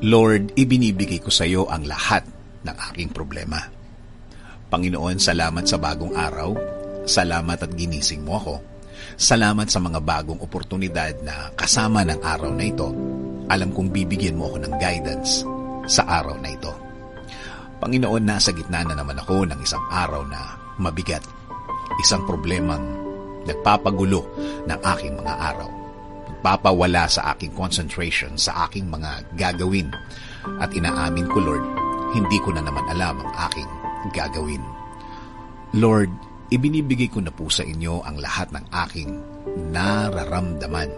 Lord, ibinibigay ko sa iyo ang lahat ng aking problema. Panginoon, salamat sa bagong araw. Salamat at ginising mo ako. Salamat sa mga bagong oportunidad na kasama ng araw na ito. Alam kong bibigyan mo ako ng guidance sa araw na ito. Panginoon, nasa gitna na naman ako ng isang araw na mabigat. Isang problemang nagpapagulo ng aking mga araw. Nagpapawala sa aking concentration, sa aking mga gagawin. At inaamin ko, Lord, hindi ko na naman alam ang aking gagawin. Lord, ibinibigay ko na po sa inyo ang lahat ng aking nararamdaman.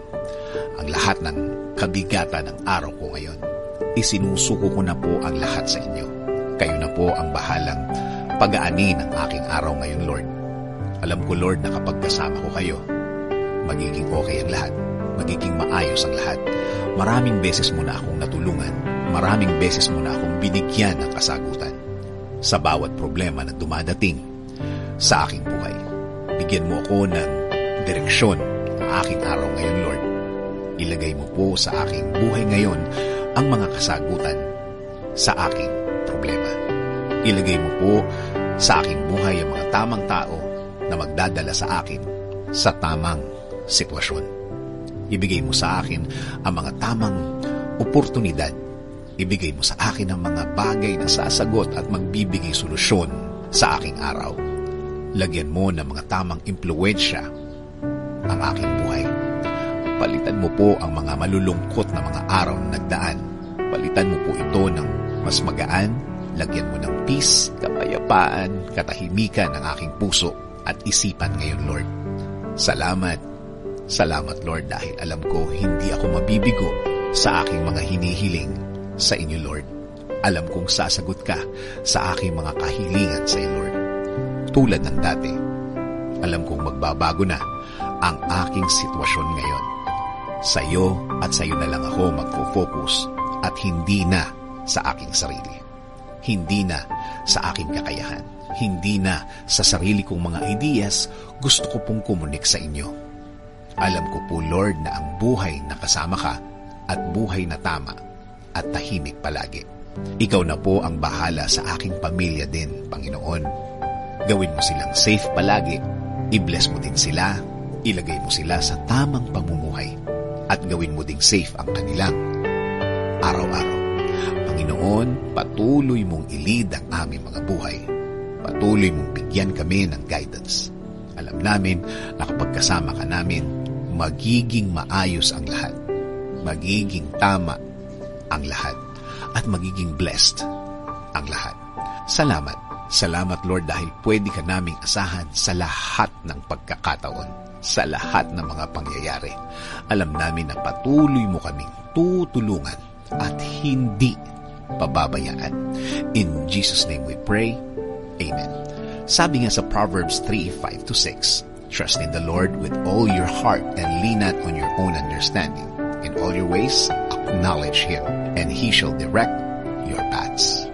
Ang lahat ng kabigatan ng araw ko ngayon. Isinusuko ko na po ang lahat sa inyo. Kayo na po ang bahalang pag-aani ng aking araw ngayon, Lord. Alam ko, Lord, na kapag kasama ko kayo, magiging okay ang lahat. Magiging maayos ang lahat. Maraming beses mo na akong natulungan. Maraming beses mo na akong binigyan ng kasagutan sa bawat problema na dumadating sa aking buhay. Bigyan mo ako ng direksyon ang aking araw ngayon, Lord. Ilagay mo po sa aking buhay ngayon ang mga kasagutan sa aking problema. Ilagay mo po sa aking buhay ang mga tamang tao na magdadala sa akin sa tamang sitwasyon. Ibigay mo sa akin ang mga tamang oportunidad. Ibigay mo sa akin ang mga bagay na sasagot at magbibigay solusyon sa aking araw. Lagyan mo ng mga tamang impluwensya ang aking buhay. Palitan mo po ang mga malulungkot na mga araw na nagdaan. Palitan mo po ito ng mas magaan. Lagyan mo ng peace, kapayapaan, katahimikan ng aking puso at isipan ngayon, Lord. Salamat. Salamat, Lord, dahil alam ko hindi ako mabibigo sa aking mga hinihiling sa inyo, Lord. Alam kong sasagot ka sa aking mga kahilingan sa iyo, Lord. Tulad ng dati, alam kong magbabago na ang aking sitwasyon ngayon. Sa iyo at sa iyo na lang ako magfo-focus at hindi na sa aking sarili. Hindi na sa aking kakayahan. Hindi na sa sarili kong mga ideas. Gusto ko pong kumunik sa inyo. Alam ko po, Lord, na ang buhay na kasama ka at buhay na tama at tahimik palagi. Ikaw na po ang bahala sa aking pamilya din, Panginoon. Gawin mo silang safe palagi. I-bless mo din sila. Ilagay mo sila sa tamang pamumuhay. At gawin mo ding safe ang kanilang araw-araw. Panginoon, patuloy mong ilid ang aming mga buhay. Patuloy mong bigyan kami ng guidance. Alam namin na kapag kasama ka namin, magiging maayos ang lahat. Magiging tama ang lahat. At magiging blessed ang lahat. Salamat. Salamat, Lord, dahil pwede ka naming asahan sa lahat ng pagkakataon, sa lahat ng mga pangyayari. Alam namin na patuloy mo kaming tutulungan at hindi pababayaan. In Jesus' name we pray. Amen. Sabi nga sa Proverbs 3:5-6, trust in the Lord with all your heart and lean not on your own understanding. In all your ways, acknowledge Him, and He shall direct your paths.